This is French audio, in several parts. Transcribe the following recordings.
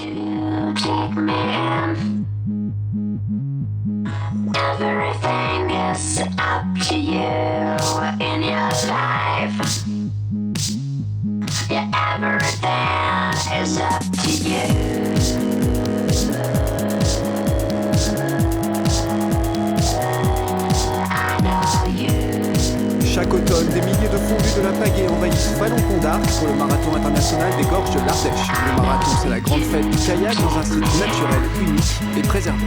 to take me in. Everything is up to you in your life. Yeah, everything is up to you. I know you. Chaque automne, des milliers de fondus de la pagaie envahissent Vallon-Pont d'Arc pour le marathon international des gorges de l'Ardèche. Le marathon, c'est la grande fête du kayak dans un site naturel unique et préservé.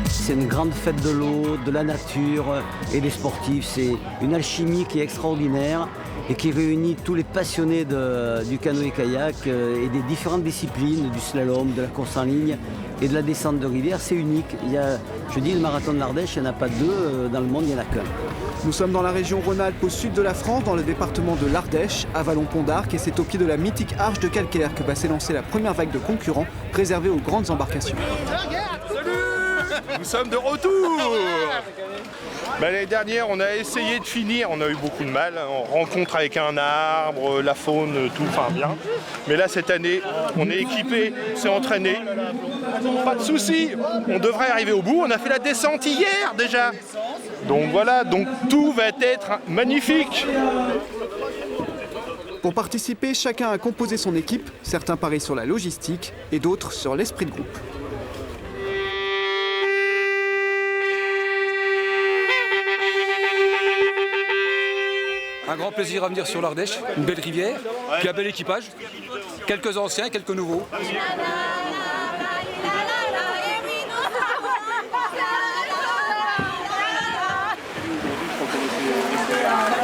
C'est une grande fête de l'eau, de la nature et des sportifs. C'est une alchimie qui est extraordinaire et qui réunit tous les passionnés du canoë-kayak et des différentes disciplines, du slalom, de la course en ligne et de la descente de rivière. C'est unique. Je dis le marathon de l'Ardèche, il n'y en a pas deux, dans le monde il n'y en a qu'un. Nous sommes dans la région Rhône-Alpes au sud de la France, dans le département de l'Ardèche, à Vallon-Pont d'Arc, et c'est au pied de la mythique arche de calcaire que va s'élancer la première vague de concurrents réservée aux grandes embarcations. Salut! Nous sommes de retour! L'année dernière, on a essayé de finir, on a eu beaucoup de mal, on rencontre avec un arbre, la faune, tout, enfin bien. Mais là, cette année, on est équipé, on s'est entraîné, pas de soucis, on devrait arriver au bout, on a fait la descente hier déjà. Donc voilà, donc tout va être magnifique. Pour participer, chacun a composé son équipe, certains parient sur la logistique et d'autres sur l'esprit de groupe. Un grand plaisir à venir sur l'Ardèche, une belle rivière, puis un bel équipage, quelques anciens, quelques nouveaux.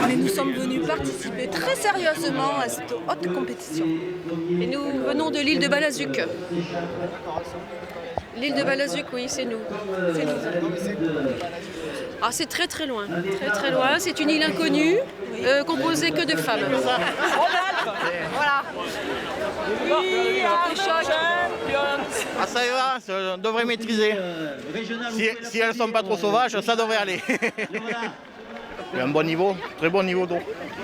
Mais nous sommes venus participer très sérieusement à cette haute compétition. Et nous venons de l'île de Balazuc. L'île de Balazuc, oui, c'est nous. C'est nous. Ah, c'est très très loin. Très très loin. C'est une île inconnue, composée que de femmes. Voilà. Ah ça ira, on devrait maîtriser. Si elles sont pas trop sauvages, ça devrait aller. Il y a un bon niveau, très bon niveau d'eau.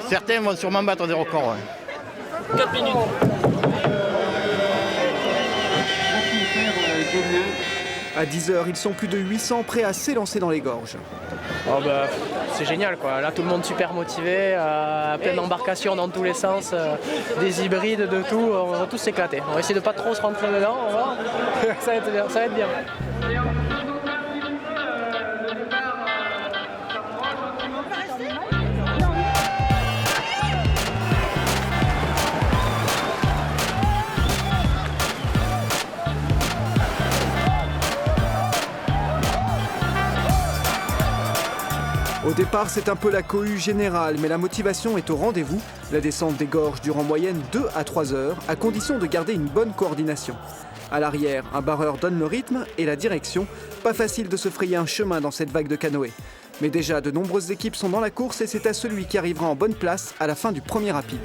Certains vont sûrement battre des records. Ouais. 4 minutes. À 10h, ils sont plus de 800 prêts à s'élancer dans les gorges. Oh bah, c'est génial quoi, là tout le monde super motivé, plein d'embarcations dans tous les sens, des hybrides, de tout, on va tous s'éclater. On va essayer de pas trop se rentrer dedans, on va voir. Ça va être bien, ça va être bien. Au départ, c'est un peu la cohue générale, mais la motivation est au rendez-vous. La descente des gorges dure en moyenne 2 à 3 heures, à condition de garder une bonne coordination. À l'arrière, un barreur donne le rythme et la direction. Pas facile de se frayer un chemin dans cette vague de canoë. Mais déjà, de nombreuses équipes sont dans la course et c'est à celui qui arrivera en bonne place à la fin du premier rapide.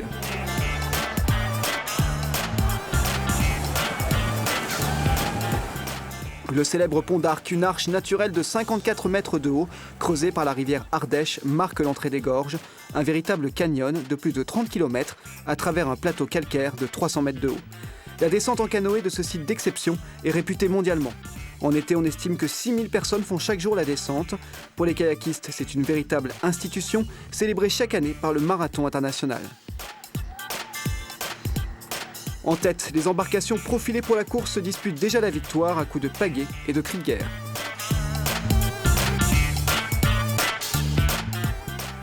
Le célèbre pont d'Arc, une arche naturelle de 54 mètres de haut, creusée par la rivière Ardèche, marque l'entrée des gorges. Un véritable canyon de plus de 30 km à travers un plateau calcaire de 300 mètres de haut. La descente en canoë de ce site d'exception est réputée mondialement. En été, on estime que 6000 personnes font chaque jour la descente. Pour les kayakistes, c'est une véritable institution, célébrée chaque année par le Marathon international. En tête, les embarcations profilées pour la course se disputent déjà la victoire à coups de pagaie et de cris de guerre.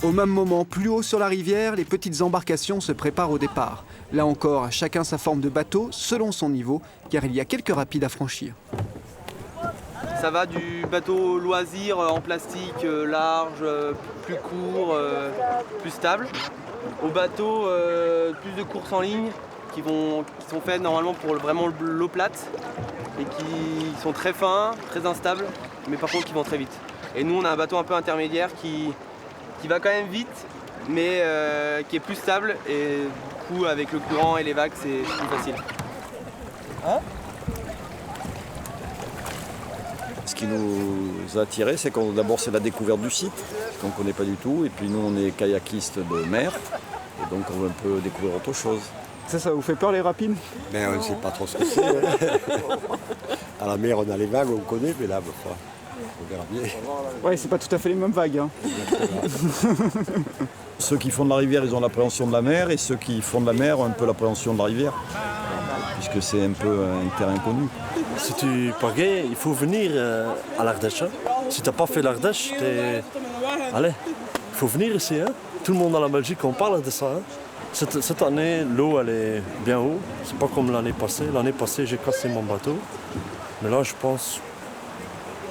Au même moment, plus haut sur la rivière, les petites embarcations se préparent au départ. Là encore, chacun sa forme de bateau, selon son niveau, car il y a quelques rapides à franchir. Ça va du bateau loisir en plastique large, plus court, plus stable, au bateau plus de courses en ligne qui sont faits normalement pour vraiment l'eau plate et qui sont très fins, très instables, mais par contre qui vont très vite. Et nous on a un bateau un peu intermédiaire qui va quand même vite, mais qui est plus stable et du coup avec le courant et les vagues c'est plus facile. Ce qui nous a attirés, c'est qu'on d'abord c'est la découverte du site, qu'on ne connaît pas du tout, et puis nous on est kayakistes de mer, et donc on veut un peu découvrir autre chose. Ça vous fait peur les rapides? Ben on ne sait pas trop ce que c'est. À la mer on a les vagues, on connaît, mais là, on verra bien. Ouais, c'est pas tout à fait les mêmes vagues. Hein. Ceux qui font de la rivière, ils ont l'appréhension de la mer, et ceux qui font de la mer ont un peu l'appréhension de la rivière, puisque c'est un peu un terrain inconnu. Si tu pagaies, il faut venir à l'Ardèche. Hein. Si tu n'as pas fait l'Ardèche, allez, il faut venir ici. Hein. Tout le monde dans la Belgique, on parle de ça. Hein. Cette année, l'eau, elle est bien haut. C'est pas comme l'année passée. L'année passée, j'ai cassé mon bateau. Mais là, je pense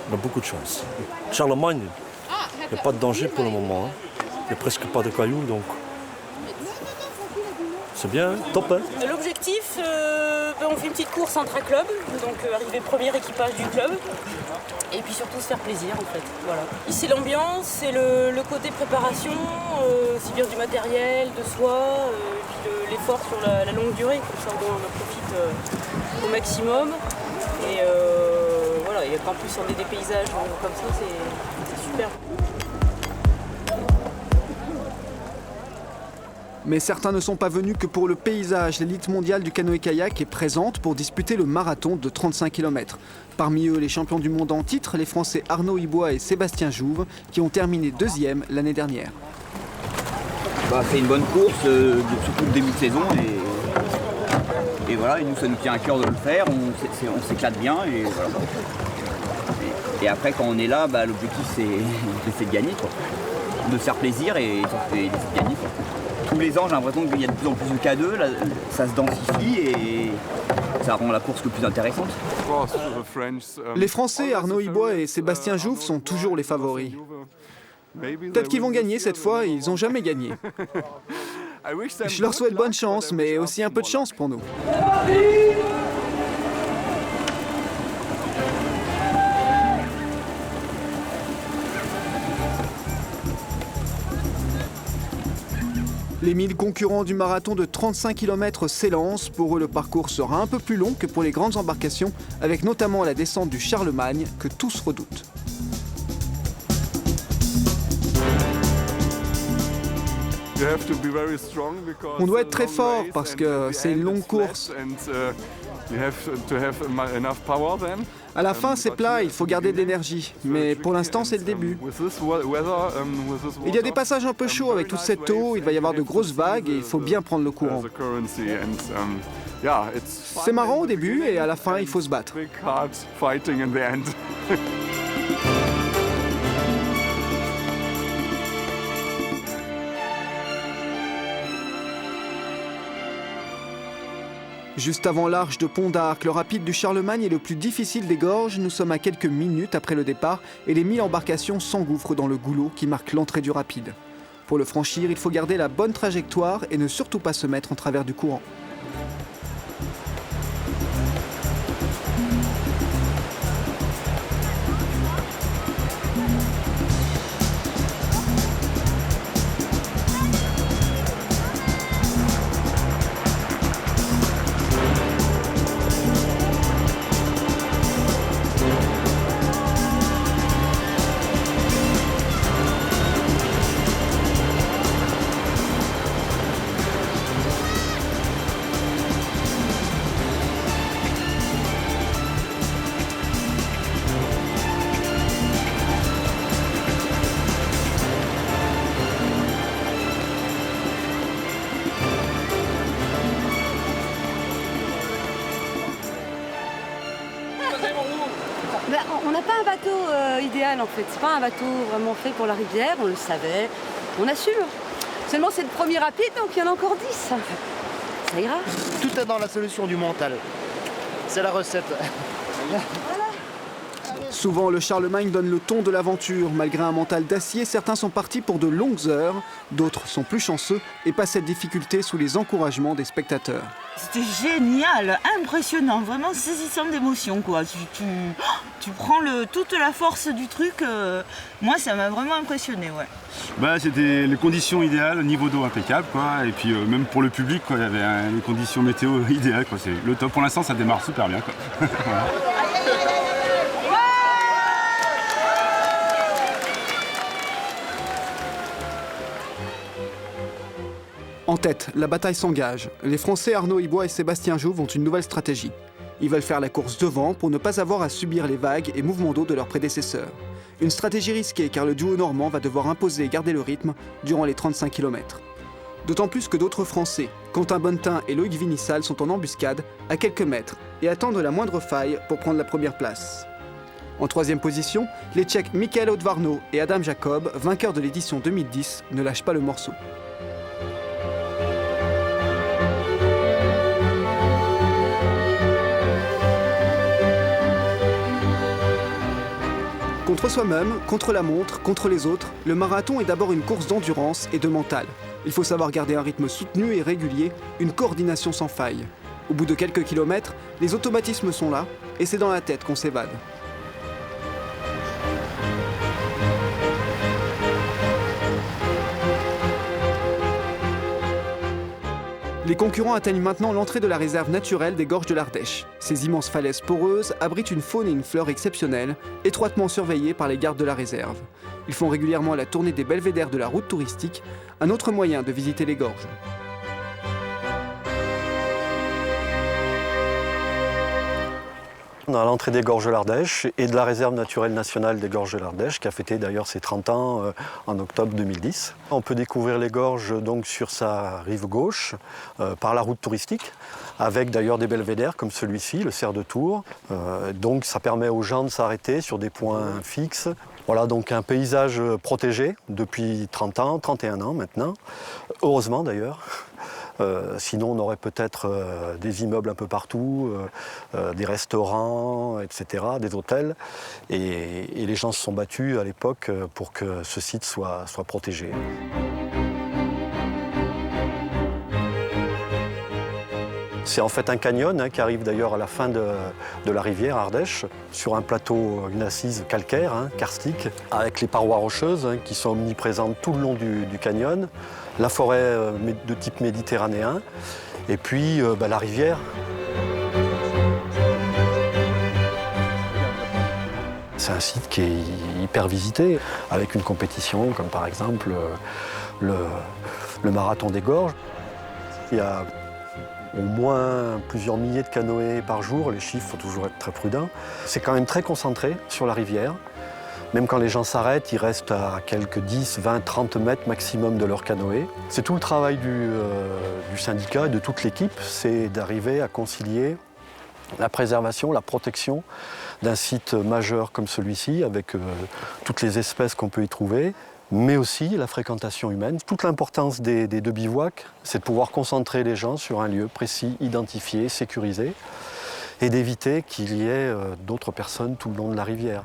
qu'on a beaucoup de chance. Charlemagne, il n'y a pas de danger pour le moment. Hein. Il n'y a presque pas de cailloux, donc c'est bien, top. Hein. L'objectif, on fait une petite course intra-club, donc arriver premier équipage du club. Et puis surtout se faire plaisir en fait. Voilà. C'est l'ambiance, c'est le côté préparation, aussi bien du matériel, de soi, puis l'effort sur la longue durée, comme ça on en profite au maximum. Et voilà, et qu'en plus on ait des paysages comme ça, c'est super. Mais certains ne sont pas venus que pour le paysage. L'élite mondiale du canoë-kayak est présente pour disputer le marathon de 35 km. Parmi eux, les champions du monde en titre, les Français Arnaud Ibois et Sébastien Jouve, qui ont terminé 2e l'année dernière. C'est une bonne course, surtout le début de saison. Et voilà, et nous, ça nous tient à cœur de le faire. On s'éclate bien. Et, voilà. Et après, quand on est là, l'objectif, c'est de gagner. Quoi. De se faire plaisir et de gagner. Quoi. Tous les ans, j'ai l'impression qu'il y a de plus en plus de K2, là, ça se densifie et ça rend la course le plus intéressante. Les Français Arnaud Ibois et Sébastien Jouve sont toujours les favoris. Peut-être qu'ils vont gagner cette fois, ils n'ont jamais gagné. Je leur souhaite bonne chance, mais aussi un peu de chance pour nous. Les 1000 concurrents du marathon de 35 km s'élancent. Pour eux, le parcours sera un peu plus long que pour les grandes embarcations, avec notamment la descente du Charlemagne que tous redoutent. On doit être très fort parce que c'est une longue course. À la fin, c'est plat, il faut garder de l'énergie. Mais pour l'instant, c'est le début. Il y a des passages un peu chauds avec toute cette eau, il va y avoir de grosses vagues et il faut bien prendre le courant. C'est marrant au début et à la fin, il faut se battre. Juste avant l'arche de Pont d'Arc, le rapide du Charlemagne est le plus difficile des gorges. Nous sommes à quelques minutes après le départ et les 1000 embarcations s'engouffrent dans le goulot qui marque l'entrée du rapide. Pour le franchir, il faut garder la bonne trajectoire et ne surtout pas se mettre en travers du courant. On n'a pas un bateau idéal en fait, c'est pas un bateau vraiment fait pour la rivière, on le savait, on assume. Seulement c'est le premier rapide donc il y en a encore 10. Ça ira. Tout est dans la solution du mental. C'est la recette. Souvent, le Charlemagne donne le ton de l'aventure. Malgré un mental d'acier, certains sont partis pour de longues heures, d'autres sont plus chanceux et passent cette difficulté sous les encouragements des spectateurs. C'était génial, impressionnant, vraiment saisissant d'émotion quoi. Tu prends toute la force du truc. Moi, ça m'a vraiment impressionné, ouais. C'était les conditions idéales, niveau d'eau impeccable quoi. Et puis même pour le public, quoi, il y avait les conditions météo idéales quoi. C'est le top. Pour l'instant, ça démarre super bien quoi. Voilà. En tête, la bataille s'engage. Les Français Arnaud Ibois et Sébastien Jouve ont une nouvelle stratégie. Ils veulent faire la course devant pour ne pas avoir à subir les vagues et mouvements d'eau de leurs prédécesseurs. Une stratégie risquée car le duo normand va devoir imposer et garder le rythme durant les 35 km. D'autant plus que d'autres Français, Quentin Bonnetin et Loïc Vinissal, sont en embuscade à quelques mètres et attendent la moindre faille pour prendre la première place. En troisième position, les Tchèques Michael Odvarno et Adam Jacob, vainqueurs de l'édition 2010, ne lâchent pas le morceau. Contre soi-même, contre la montre, contre les autres, le marathon est d'abord une course d'endurance et de mental. Il faut savoir garder un rythme soutenu et régulier, une coordination sans faille. Au bout de quelques kilomètres, les automatismes sont là, et c'est dans la tête qu'on s'évade. Les concurrents atteignent maintenant l'entrée de la réserve naturelle des gorges de l'Ardèche. Ces immenses falaises poreuses abritent une faune et une flore exceptionnelles, étroitement surveillées par les gardes de la réserve. Ils font régulièrement la tournée des belvédères de la route touristique, un autre moyen de visiter les gorges. On est à l'entrée des gorges de l'Ardèche et de la réserve naturelle nationale des gorges de l'Ardèche, qui a fêté d'ailleurs ses 30 ans en octobre 2010. On peut découvrir les gorges donc sur sa rive gauche par la route touristique, avec d'ailleurs des belvédères comme celui-ci, le cerf de Tours. Donc ça permet aux gens de s'arrêter sur des points fixes. Voilà donc un paysage protégé depuis 30 ans, 31 ans maintenant, heureusement d'ailleurs. Sinon, on aurait peut-être des immeubles un peu partout, des restaurants, etc., des hôtels. Et les gens se sont battus à l'époque pour que ce site soit protégé. C'est en fait un canyon qui arrive d'ailleurs à la fin de la rivière Ardèche, sur un plateau, une assise calcaire, karstique, avec les parois rocheuses qui sont omniprésentes tout le long du canyon, la forêt de type méditerranéen, et puis la rivière. C'est un site qui est hyper visité, avec une compétition comme par exemple le marathon des gorges. Il y a au moins plusieurs milliers de canoës par jour, les chiffres, il faut toujours être très prudent. C'est quand même très concentré sur la rivière. Même quand les gens s'arrêtent, ils restent à quelques 10, 20, 30 mètres maximum de leur canoë. C'est tout le travail du syndicat et de toute l'équipe, c'est d'arriver à concilier la préservation, la protection d'un site majeur comme celui-ci, avec toutes les espèces qu'on peut y trouver, mais aussi la fréquentation humaine. Toute l'importance des deux bivouacs, c'est de pouvoir concentrer les gens sur un lieu précis, identifié, sécurisé, et d'éviter qu'il y ait d'autres personnes tout le long de la rivière.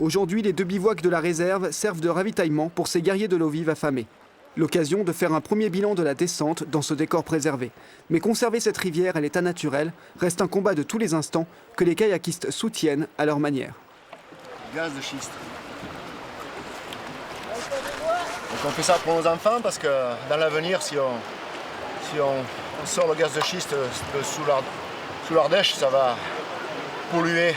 Aujourd'hui, les deux bivouacs de la réserve servent de ravitaillement pour ces guerriers de l'eau vive affamés. L'occasion de faire un premier bilan de la descente dans ce décor préservé. Mais conserver cette rivière à l'état naturel reste un combat de tous les instants que les kayakistes soutiennent à leur manière. Gaz de schiste. Donc on fait ça pour nos enfants parce que dans l'avenir, si on sort le gaz de schiste sous l'Ardèche, ça va polluer.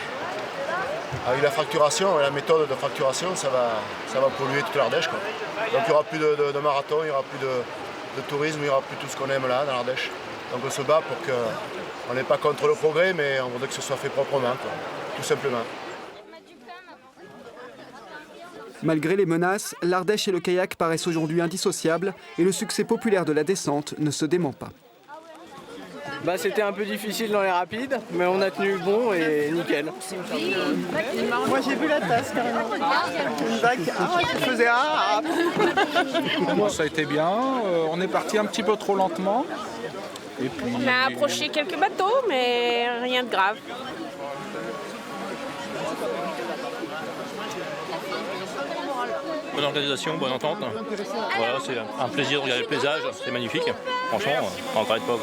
Avec la fracturation et la méthode de fracturation, ça va polluer toute l'Ardèche. Donc il n'y aura plus de marathon, il n'y aura plus de tourisme, il n'y aura plus tout ce qu'on aime là dans l'Ardèche. Donc on se bat pour qu'on n'est pas contre le progrès, mais on voudrait que ce soit fait proprement, tout simplement. Malgré les menaces, l'Ardèche et le kayak paraissent aujourd'hui indissociables et le succès populaire de la descente ne se dément pas. C'était un peu difficile dans les rapides, mais on a tenu bon et nickel. Moi j'ai vu la tasse carrément. Une vague qui faisait Ça a été bien, on est parti un petit peu trop lentement. Et puis... On a approché quelques bateaux, mais rien de grave. Bonne organisation, bonne entente. Voilà, c'est un plaisir de regarder le paysage, c'est magnifique. Franchement, on n'en parle pas.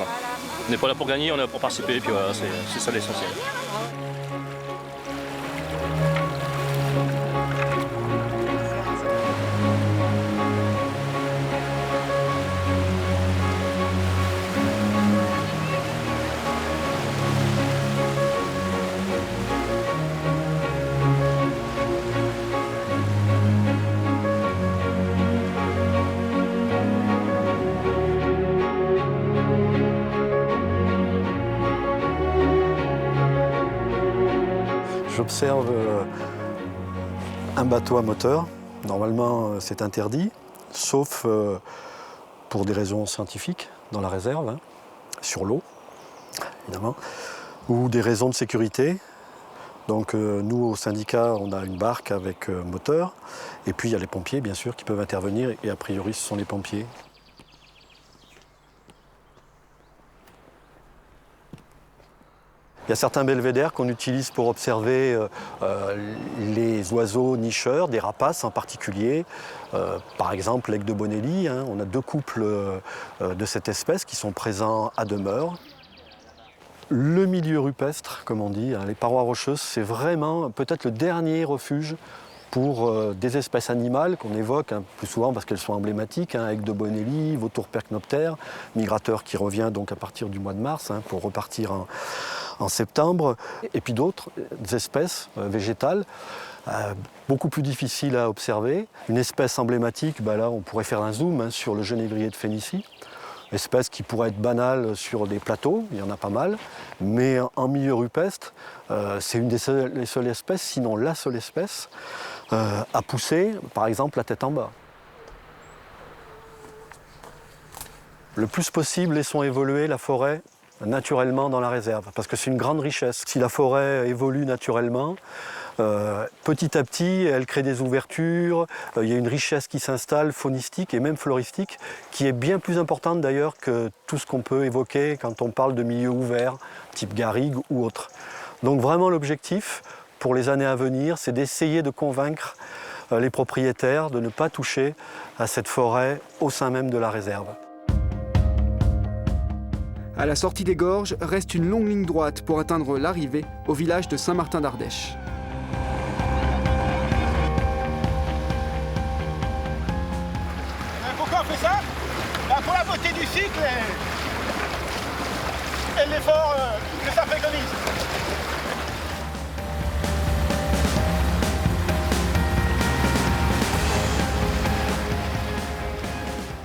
On n'est pas là pour gagner, on est là pour participer, et puis voilà, c'est ça l'essentiel. J'observe un bateau à moteur. Normalement, c'est interdit, sauf pour des raisons scientifiques dans la réserve, hein, sur l'eau, évidemment, ou des raisons de sécurité. Donc nous, au syndicat, on a une barque avec moteur, et puis il y a les pompiers, bien sûr, qui peuvent intervenir, et a priori, ce sont les pompiers. Il y a certains belvédères qu'on utilise pour observer les oiseaux nicheurs, des rapaces en particulier. Par exemple, l'aigle de Bonelli, hein, on a 2 couples de cette espèce qui sont présents à demeure. Le milieu rupestre, comme on dit, hein, les parois rocheuses, c'est vraiment peut-être le dernier refuge pour des espèces animales qu'on évoque plus souvent parce qu'elles sont emblématiques, hein, aigle de Bonelli, vautour percnoptère, migrateur qui revient donc à partir du mois de mars hein, pour repartir en septembre, et puis d'autres espèces végétales beaucoup plus difficiles à observer. Une espèce emblématique, là on pourrait faire un zoom hein, sur le genévrier de Phénicie, espèce qui pourrait être banale sur des plateaux, il y en a pas mal, mais en milieu rupestre, c'est une des seules espèces, sinon la seule espèce, à pousser par exemple la tête en bas. Le plus possible, laissons évoluer la forêt naturellement dans la réserve, parce que c'est une grande richesse. Si la forêt évolue naturellement, petit à petit, elle crée des ouvertures, il y a une richesse qui s'installe, faunistique et même floristique, qui est bien plus importante d'ailleurs que tout ce qu'on peut évoquer quand on parle de milieux ouverts, type garrigue ou autre. Donc vraiment l'objectif pour les années à venir, c'est d'essayer de convaincre les propriétaires de ne pas toucher à cette forêt au sein même de la réserve. À la sortie des gorges, reste une longue ligne droite pour atteindre l'arrivée au village de Saint-Martin d'Ardèche. Pourquoi on fait ça? Pour la beauté du cycle et l'effort que ça préconise.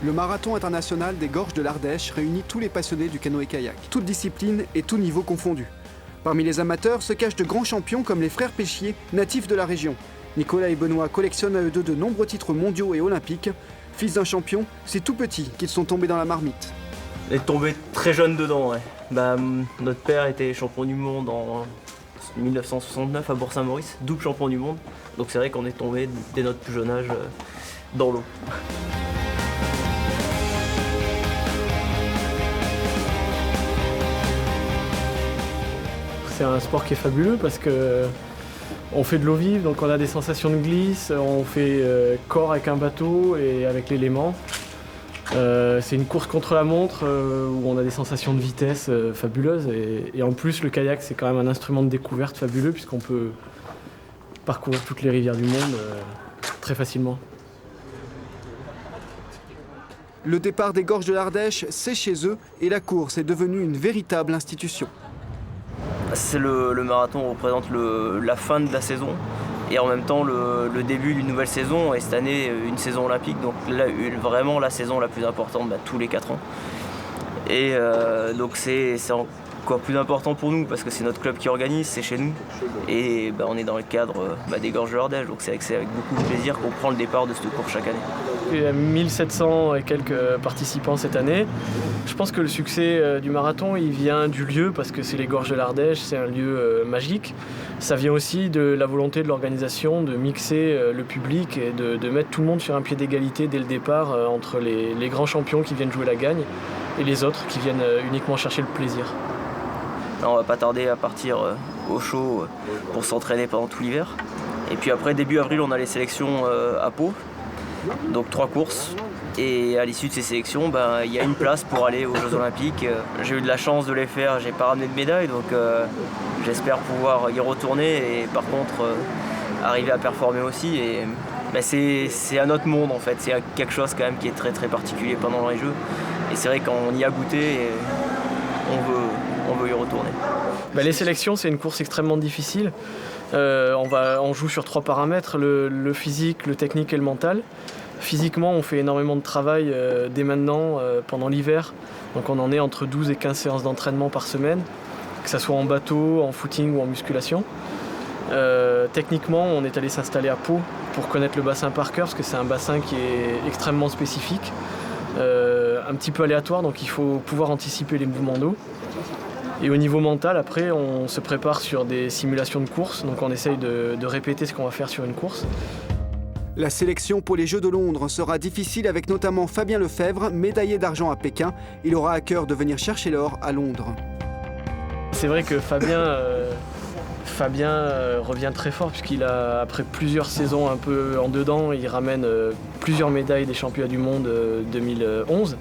Le marathon international des gorges de l'Ardèche réunit tous les passionnés du canoë-kayak, toutes disciplines et tous niveaux confondus. Parmi les amateurs se cachent de grands champions comme les frères Péchier, natifs de la région. Nicolas et Benoît collectionnent à eux deux de nombreux titres mondiaux et olympiques. Fils d'un champion, c'est tout petit qu'ils sont tombés dans la marmite. On est tombé très jeune dedans, ouais. Notre père était champion du monde en 1969 à Bourg-Saint-Maurice, double champion du monde. Donc c'est vrai qu'on est tombé dès notre plus jeune âge dans l'eau. C'est un sport qui est fabuleux parce que on fait de l'eau vive, donc on a des sensations de glisse, on fait corps avec un bateau et avec l'élément. C'est une course contre la montre où on a des sensations de vitesse fabuleuses et en plus le kayak c'est quand même un instrument de découverte fabuleux puisqu'on peut parcourir toutes les rivières du monde très facilement. Le départ des gorges de l'Ardèche, c'est chez eux et la course est devenue une véritable institution. Le marathon représente la fin de la saison et en même temps le début d'une nouvelle saison et cette année une saison olympique, donc là, vraiment la saison la plus importante tous les 4 ans. Et donc c'est encore plus important pour nous parce que c'est notre club qui organise, c'est chez nous et on est dans le cadre des gorges de l'Ardèche, donc c'est avec beaucoup de plaisir qu'on prend le départ de cette course chaque année. Il y a 1700 et quelques participants cette année. Je pense que le succès du marathon il vient du lieu parce que c'est les gorges de l'Ardèche, c'est un lieu magique. Ça vient aussi de la volonté de l'organisation de mixer le public et de mettre tout le monde sur un pied d'égalité dès le départ entre les grands champions qui viennent jouer la gagne et les autres qui viennent uniquement chercher le plaisir. Là, on va pas tarder à partir au chaud pour s'entraîner pendant tout l'hiver. Et puis après, début avril, on a les sélections à Pau. Donc 3 courses et à l'issue de ces sélections, il y a une place pour aller aux Jeux Olympiques. J'ai eu de la chance de les faire, j'ai pas ramené de médaille donc j'espère pouvoir y retourner et par contre arriver à performer aussi. Et c'est un autre monde en fait, c'est quelque chose quand même qui est très très particulier pendant les Jeux et c'est vrai qu'on y a goûté et on veut y retourner. Les sélections c'est une course extrêmement difficile. On joue sur 3 paramètres, le physique, le technique et le mental. Physiquement, on fait énormément de travail dès maintenant, pendant l'hiver. Donc on en est entre 12 et 15 séances d'entraînement par semaine, que ce soit en bateau, en footing ou en musculation. Techniquement, on est allé s'installer à Pau pour connaître le bassin par cœur, parce que c'est un bassin qui est extrêmement spécifique, un petit peu aléatoire, donc il faut pouvoir anticiper les mouvements d'eau. Et au niveau mental, après, on se prépare sur des simulations de course, donc on essaye de répéter ce qu'on va faire sur une course. La sélection pour les Jeux de Londres sera difficile avec notamment Fabien Lefebvre, médaillé d'argent à Pékin. Il aura à cœur de venir chercher l'or à Londres. C'est vrai que Fabien revient très fort puisqu'il a, après plusieurs saisons un peu en dedans, il ramène plusieurs médailles des championnats du monde 2011.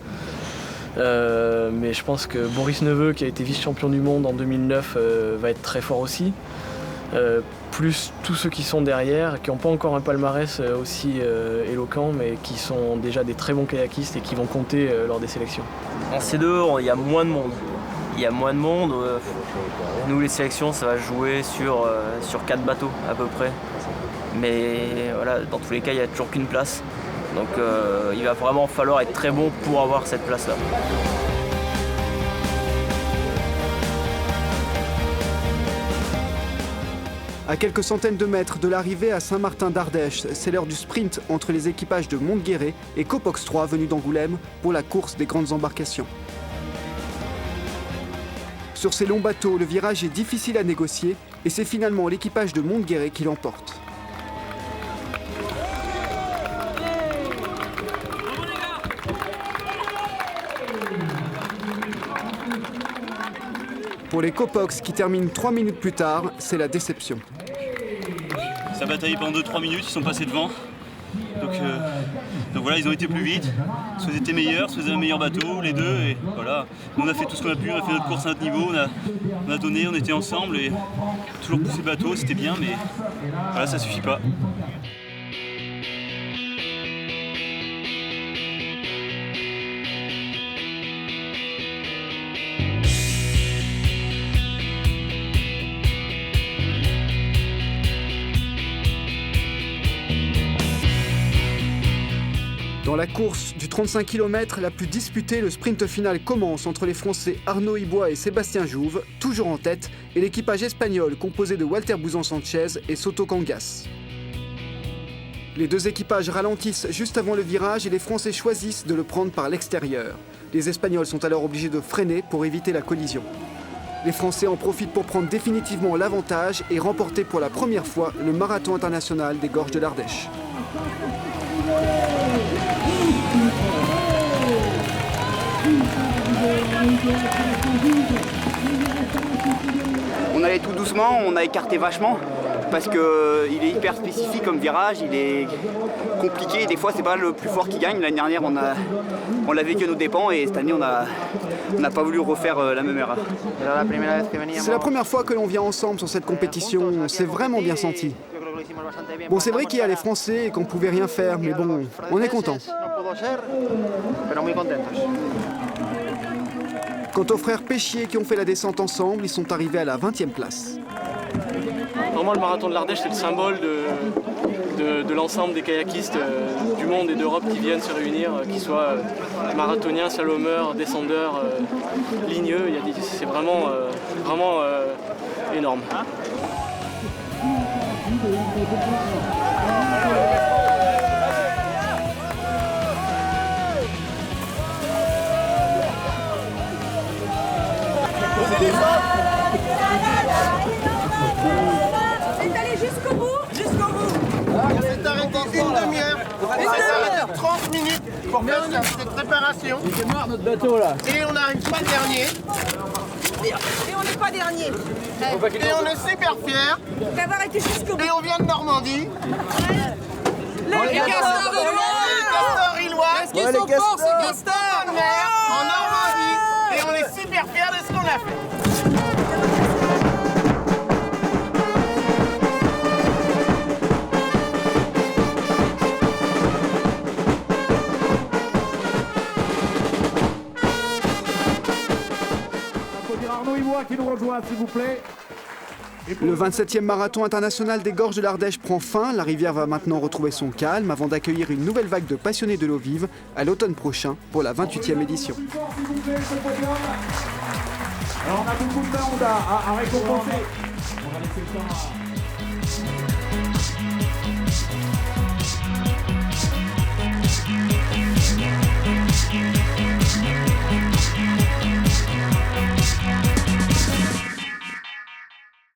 Mais je pense que Boris Neveu, qui a été vice-champion du monde en 2009, va être très fort aussi. Plus tous ceux qui sont derrière, qui n'ont pas encore un palmarès aussi éloquent, mais qui sont déjà des très bons kayakistes et qui vont compter lors des sélections. En C2, il y a moins de monde. Nous, les sélections, ça va jouer sur 4 bateaux à peu près. Mais voilà, dans tous les cas, il n'y a toujours qu'une place. Donc il va vraiment falloir être très bon pour avoir cette place-là. À quelques centaines de mètres de l'arrivée à Saint-Martin d'Ardèche, c'est l'heure du sprint entre les équipages de Montguéret et Copox 3 venus d'Angoulême pour la course des grandes embarcations. Sur ces longs bateaux, le virage est difficile à négocier et c'est finalement l'équipage de Montguéret qui l'emporte. Pour les Copox qui terminent 3 minutes plus tard, c'est la déception. Ça bataille pendant 2-3 minutes, ils sont passés devant. Donc voilà, ils ont été plus vite. Soit ils étaient meilleurs, soit ils avaient un meilleur bateau, les deux. Et voilà. Nous, on a fait tout ce qu'on a pu, on a fait notre course à notre niveau, on a donné, on était ensemble et toujours pousser le bateau, c'était bien, mais voilà, ça suffit pas. Dans la course du 35 km la plus disputée, le sprint final commence entre les Français Arnaud Ibois et Sébastien Jouve, toujours en tête, et l'équipage espagnol composé de Walter Bouzan-Sanchez et Soto Cangas. Les deux équipages ralentissent juste avant le virage et les Français choisissent de le prendre par l'extérieur. Les Espagnols sont alors obligés de freiner pour éviter la collision. Les Français en profitent pour prendre définitivement l'avantage et remporter pour la première fois le marathon international des gorges de l'Ardèche. On allait tout doucement, on a écarté vachement parce qu'il est hyper spécifique comme virage, il est compliqué, des fois c'est pas le plus fort qui gagne. L'année dernière on l'a vécu à nos dépens et cette année on n'a pas voulu refaire la même erreur. C'est la première fois que l'on vient ensemble sur cette compétition, on s'est vraiment bien senti. Bon, c'est vrai qu'il y a les Français et qu'on pouvait rien faire, mais bon, on est content. Quant aux frères Péchier qui ont fait la descente ensemble, ils sont arrivés à la 20e place. Vraiment, le marathon de l'Ardèche, c'est le symbole de l'ensemble des kayakistes du monde et d'Europe qui viennent se réunir, qu'ils soient marathoniens, slalomeurs, descendeurs, ligneux. C'est vraiment énorme. C'est allé jusqu'au bout. Jusqu'au bout. On s'est arrêté une demi-heure. On s'est arrêté 30 minutes pour faire cette préparation. Il est mort notre bateau là. Et on n'arrive pas dernier. Et on n'est pas dernier. Et on est super fiers d'avoir été jusqu'au bout. Et on vient de Normandie. Les castors de loin. Les castors illois. Qu'est-ce qu'ils sont forts ces castors en Normandie. Et on est super fiers de ce qu'on a fait. Arnaud Ibois qui nous rejoint, s'il vous plaît. Le 27e marathon international des gorges de l'Ardèche prend fin. La rivière va maintenant retrouver son calme avant d'accueillir une nouvelle vague de passionnés de l'eau vive à l'automne prochain pour la 28e édition. Alors on a beaucoup de monde à récompenser. On va laisser le temps à...